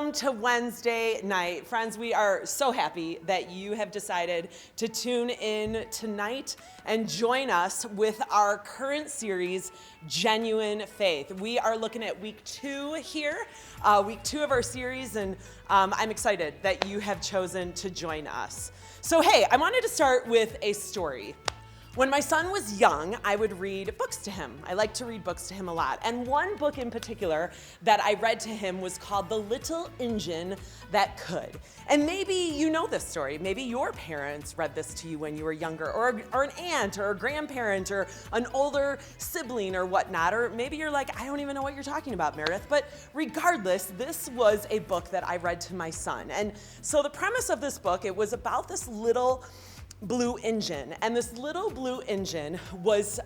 Welcome to Wednesday night. Friends, we are so happy that you have decided to tune in tonight and join us with our current series, Genuine Faith. We are looking at week 2 here, week 2 of our series, and I'm excited that you have chosen to join us. So hey, I wanted to start with a story. When my son was young, I would read books to him. I like to read books to him a lot. And one book in particular that I read to him was called The Little Engine That Could. And maybe you know this story. Maybe your parents read this to you when you were younger, or an aunt or a grandparent or an older sibling or whatnot. Or maybe you're like, I don't even know what you're talking about, Meredith. But regardless, this was a book that I read to my son. And so the premise of this book, it was about this little blue engine, and this little blue engine was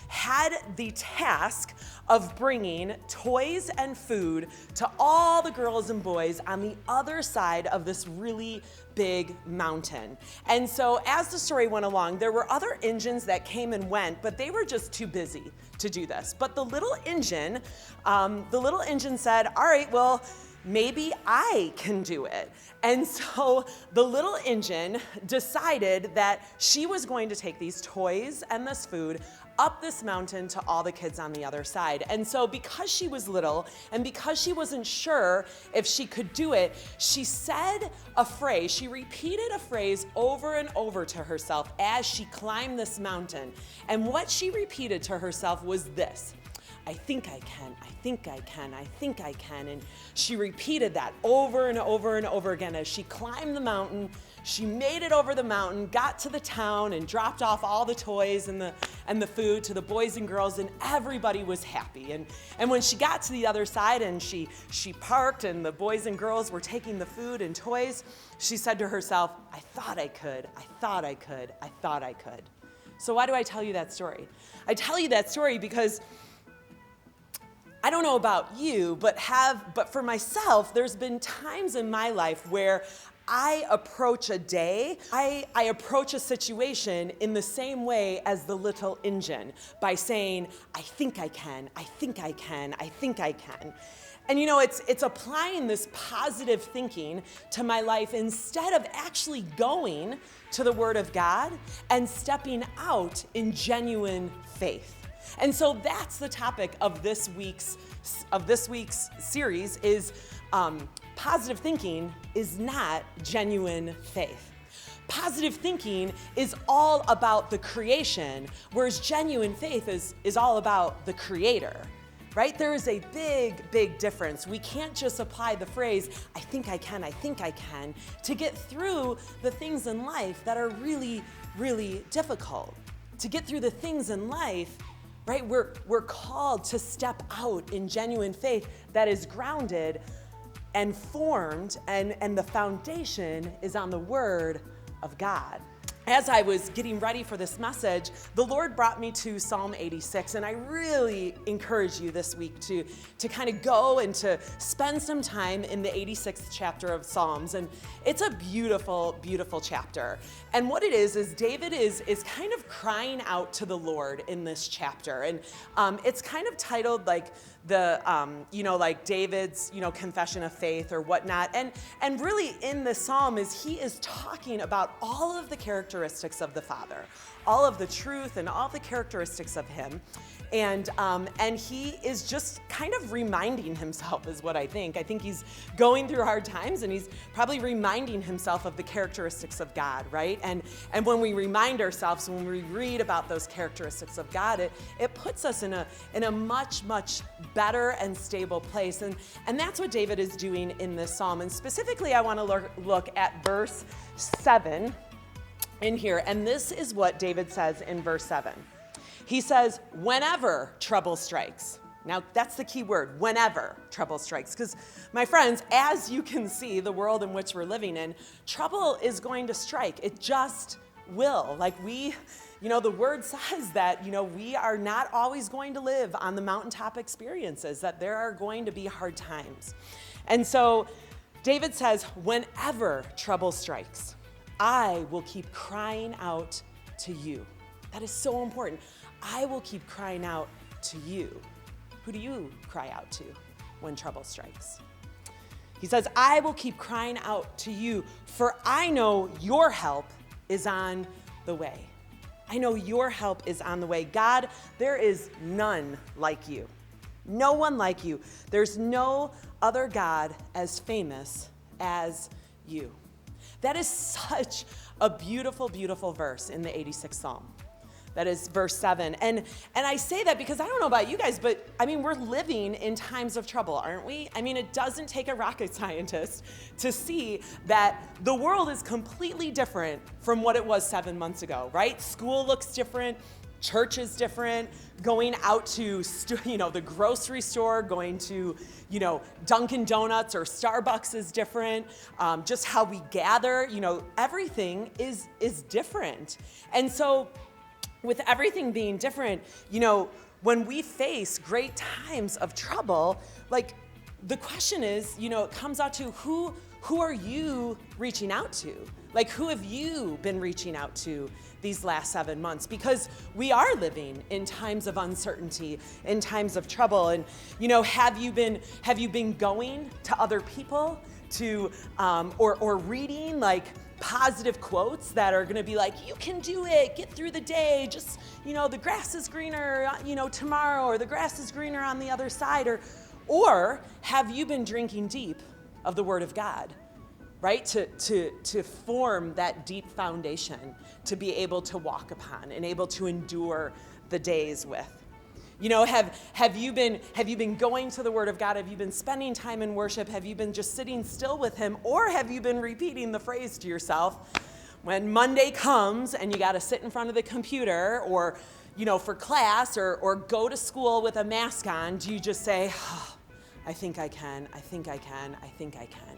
had the task of bringing toys and food to all the girls and boys on the other side of this really big mountain. And so as the story went along, there were other engines that came and went, but they were just too busy to do this. But the little engine said, all right, well, maybe I can do it. And so the little engine decided that she was going to take these toys and this food up this mountain to all the kids on the other side. And so because she was little and because she wasn't sure if she could do it, she said a phrase, she repeated a phrase over and over to herself as she climbed this mountain. And what she repeated to herself was this: I think I can, I think I can, I think I can. And she repeated that over and over and over again as she climbed the mountain. She made it over the mountain, got to the town, and dropped off all the toys and the food to the boys and girls, and everybody was happy. And when she got to the other side and she parked and the boys and girls were taking the food and toys, she said to herself, I thought I could, I thought I could, I thought I could. So why do I tell you that story? I tell you that story because I don't know about you, but for myself, there's been times in my life where I approach a day, I approach a situation in the same way as the little engine, by saying, I think I can, I think I can, I think I can. And you know, it's applying this positive thinking to my life instead of actually going to the Word of God and stepping out in genuine faith. And so that's the topic of this week's series is positive thinking is not genuine faith. Positive thinking is all about the creation, whereas genuine faith is all about the Creator, right? There is a big difference. We can't just apply the phrase, I think I can, to get through the things in life that are really, really difficult. To get through the things in life, right? We're called to step out in genuine faith that is grounded and formed, and the foundation is on the Word of God. As I was getting ready for this message, the Lord brought me to Psalm 86, and I really encourage you this week to kind of go and to spend some time in the 86th chapter of Psalms, and it's a beautiful, beautiful chapter. And what it is David is kind of crying out to the Lord in this chapter, and it's kind of titled like like David's, confession of faith or whatnot. And really in the psalm he is talking about all of the characteristics of the Father, all of the truth and all the characteristics of him. And he is just kind of reminding himself is what I think. I think he's going through hard times and he's probably reminding himself of the characteristics of God, right? And when we remind ourselves, when we read about those characteristics of God, it puts us in a much, much better and stable place. And that's what David is doing in this psalm. And specifically, I want to look at verse 7 in here. And this is what David says in verse 7. He says, whenever trouble strikes. Now, that's the key word, whenever trouble strikes. Because, my friends, as you can see, the world in which we're living in, trouble is going to strike. It just will. Like the word says that, we are not always going to live on the mountaintop experiences, that there are going to be hard times. And so David says, whenever trouble strikes, I will keep crying out to you. That is so important. I will keep crying out to you. Who do you cry out to when trouble strikes? He says, I will keep crying out to you, for I know your help is on the way. I know your help is on the way. God, there is none like you. No one like you. There's no other God as famous as you. That is such a beautiful, beautiful verse in the 86th Psalm. That is verse 7. And I say that because I don't know about you guys, but I mean, we're living in times of trouble, aren't we? I mean, it doesn't take a rocket scientist to see that the world is completely different from what it was 7 months ago, right? School looks different. Church is different. Going out to, the grocery store, going to, Dunkin' Donuts or Starbucks is different. Just how we gather, everything is different. And so, with everything being different, when we face great times of trouble, like the question is, it comes out to who are you reaching out to? Like, who have you been reaching out to these last 7 months? Because we are living in times of uncertainty, in times of trouble. And, have you been going to other people to, or reading like positive quotes that are gonna be like, you can do it, get through the day, just, the grass is greener, tomorrow, or the grass is greener on the other side, or have you been drinking deep of the Word of God, right? To form that deep foundation to be able to walk upon and able to endure the days with. Have you been going to the Word of God? Have you been spending time in worship? Have you been just sitting still with Him? Or have you been repeating the phrase to yourself when Monday comes and you got to sit in front of the computer or, for class or go to school with a mask on? Do you just say, oh, I think I can, I think I can, I think I can.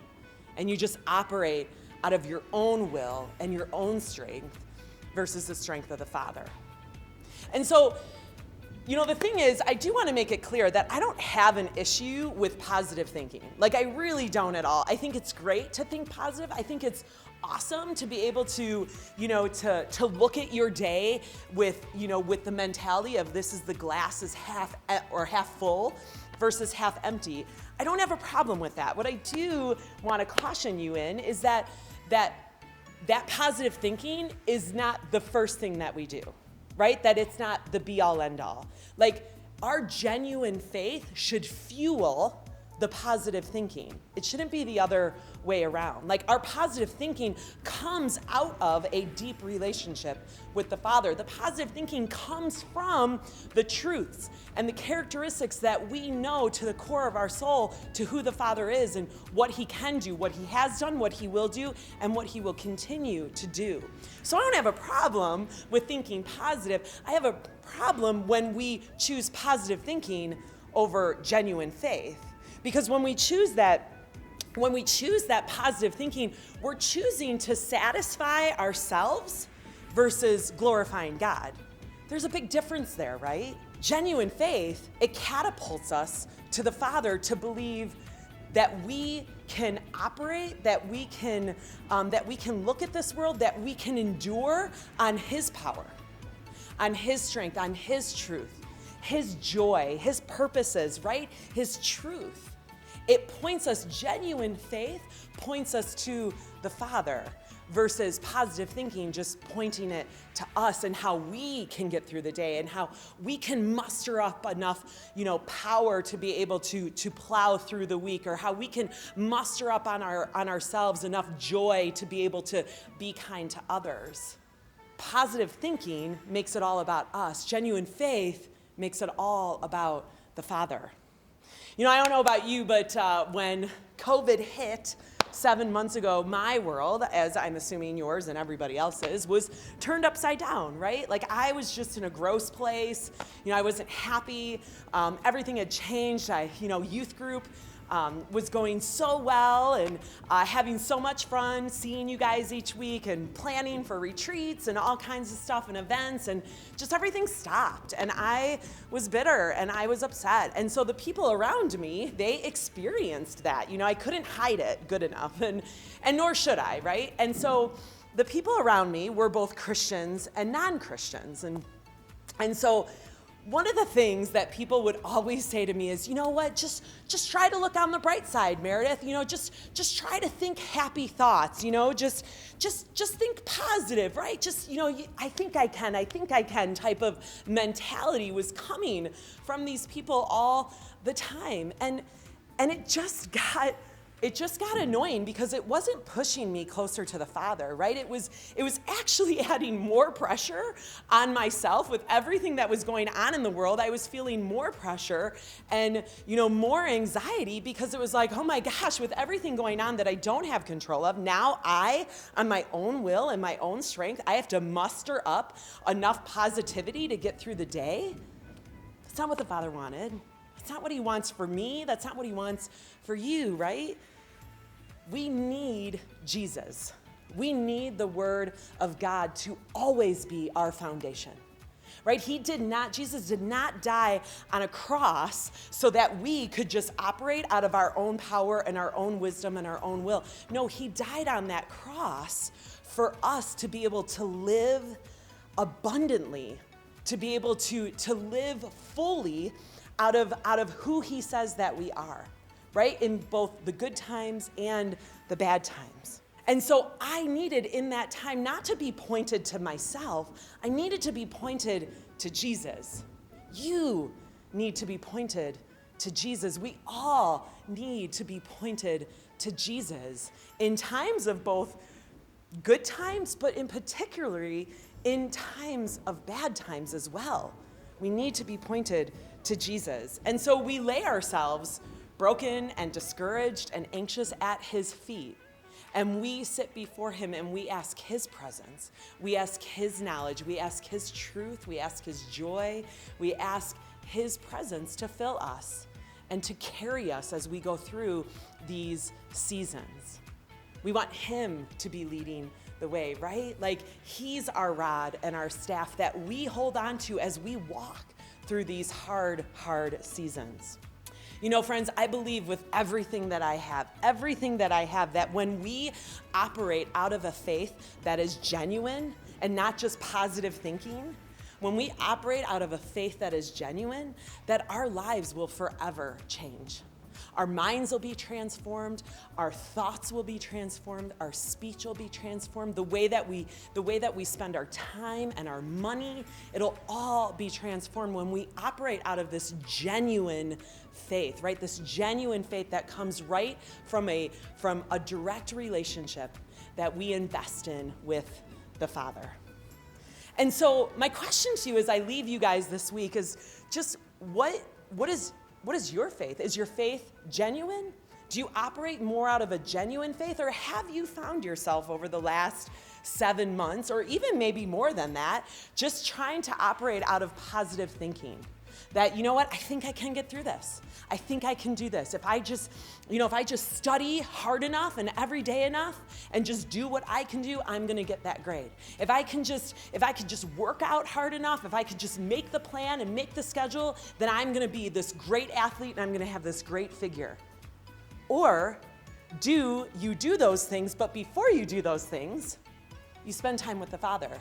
And you just operate out of your own will and your own strength versus the strength of the Father. And so, the thing is, I do want to make it clear that I don't have an issue with positive thinking. Like, I really don't at all. I think it's great to think positive. I think it's awesome to be able to, to look at your day with the mentality of this is the glass is half full versus half empty. I don't have a problem with that. What I do want to caution you in is that positive thinking is not the first thing that we do. Right? That it's not the be all end all. Like, our genuine faith should fuel the positive thinking. It shouldn't be the other way around. Like, our positive thinking comes out of a deep relationship with the Father. The positive thinking comes from the truths and the characteristics that we know to the core of our soul to who the Father is and what He can do, what He has done, what He will do, and what He will continue to do. So I don't have a problem with thinking positive. I have a problem when we choose positive thinking over genuine faith. Because when we choose that positive thinking, we're choosing to satisfy ourselves versus glorifying God. There's a big difference there, right? Genuine faith, it catapults us to the Father to believe that we can operate, that we can look at this world, that we can endure on His power, on His strength, on His truth, His joy, His purposes, right? His truth. It points us, genuine faith points us to the Father versus positive thinking just pointing it to us and how we can get through the day and how we can muster up enough, power to be able to plow through the week, or how we can muster up on ourselves enough joy to be able to be kind to others. Positive thinking makes it all about us. Genuine faith makes it all about the Father. I don't know about you, but when COVID hit 7 months ago, my world, as I'm assuming yours and everybody else's, was turned upside down, right? Like, I was just in a gross place. I wasn't happy. Everything had changed. Youth group was going so well and having so much fun, seeing you guys each week and planning for retreats and all kinds of stuff and events, and just everything stopped. And I was bitter and I was upset. And so the people around me, they experienced that. I couldn't hide it good enough, and nor should I, right? And so the people around me were both Christians and non-Christians. And so One of the things that people would always say to me is, you know what, just try to look on the bright side, Meredith. Just try to think happy thoughts, just think positive, right? I think I can type of mentality was coming from these people all the time. And it just got annoying because it wasn't pushing me closer to the Father, right? It was actually adding more pressure on myself with everything that was going on in the world. I was feeling more pressure and, more anxiety because it was like, oh my gosh, with everything going on that I don't have control of, now on my own will and my own strength, I have to muster up enough positivity to get through the day. That's not what the Father wanted. That's not what he wants for me. That's not what he wants for you, right? We need Jesus. We need the Word of God to always be our foundation, right? Jesus did not die on a cross so that we could just operate out of our own power and our own wisdom and our own will. No, he died on that cross for us to be able to live abundantly, to be able to live fully out of who he says that we are, right? In both the good times and the bad times. And so I needed in that time not to be pointed to myself, I needed to be pointed to Jesus. You need to be pointed to Jesus. We all need to be pointed to Jesus in times of both good times, but in particularly in times of bad times as well. We need to be pointed to Jesus. And so we lay ourselves broken and discouraged and anxious at his feet. And we sit before him and we ask his presence. We ask his knowledge. We ask his truth. We ask his joy. We ask his presence to fill us and to carry us as we go through these seasons. We want him to be leading the way, right? Like he's our rod and our staff that we hold on to as we walk through these hard seasons. Friends, I believe with everything that I have, that when we operate out of a faith that is genuine and not just positive thinking, when we operate out of a faith that is genuine, that our lives will forever change. Our minds will be transformed, our thoughts will be transformed, our speech will be transformed, the way that we spend our time and our money, it'll all be transformed when we operate out of this genuine faith, right? This genuine faith that comes right from a direct relationship that we invest in with the Father. And so my question to you as I leave you guys this week is just what is your faith? Is your faith genuine? Do you operate more out of a genuine faith, or have you found yourself over the last 7 months, or even maybe more than that, just trying to operate out of positive thinking? That, I think I can get through this. I think I can do this. If I just study hard enough and every day enough and just do what I can do, I'm gonna get that grade. If I could just work out hard enough, if I could just make the plan and make the schedule, then I'm gonna be this great athlete and I'm gonna have this great figure. Or do you do those things, but before you do those things, you spend time with the Father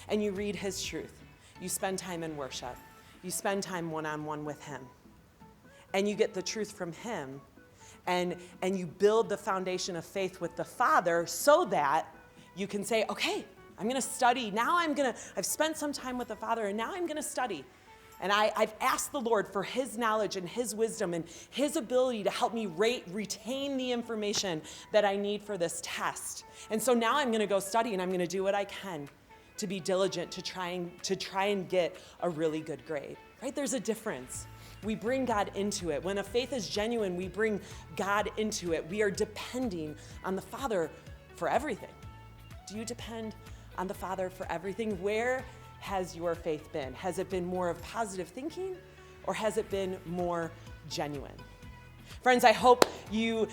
and you read his truth. You spend time in worship. You spend time one-on-one with him. And you get the truth from him. And you build the foundation of faith with the Father so that you can say, okay, I'm going to study. Now I've spent some time with the Father, and now I'm going to study. And I've asked the Lord for his knowledge and his wisdom and his ability to help me retain the information that I need for this test. And so now I'm going to go study, and I'm going to do what I can to be diligent to try and get a really good grade, right? There's a difference. We bring God into it. When a faith is genuine, we bring God into it. We are depending on the Father for everything. Do you depend on the Father for everything? Where has your faith been? Has it been more of positive thinking, or has it been more genuine? Friends, I hope you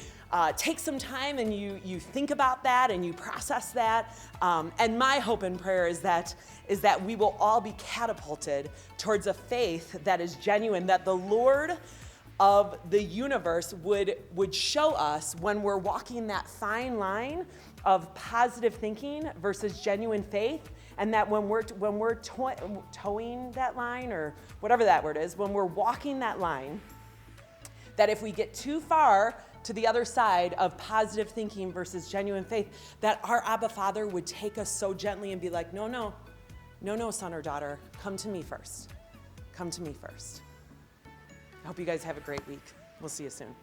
take some time and you think about that and you process that. And my hope and prayer is that we will all be catapulted towards a faith that is genuine, that the Lord of the universe would show us when we're walking that fine line of positive thinking versus genuine faith, And that when we're towing that line, or whatever that word is, when we're walking that line, that if we get too far to the other side of positive thinking versus genuine faith, that our Abba Father would take us so gently and be like, no, son or daughter, come to me first. Come to me first. I hope you guys have a great week. We'll see you soon.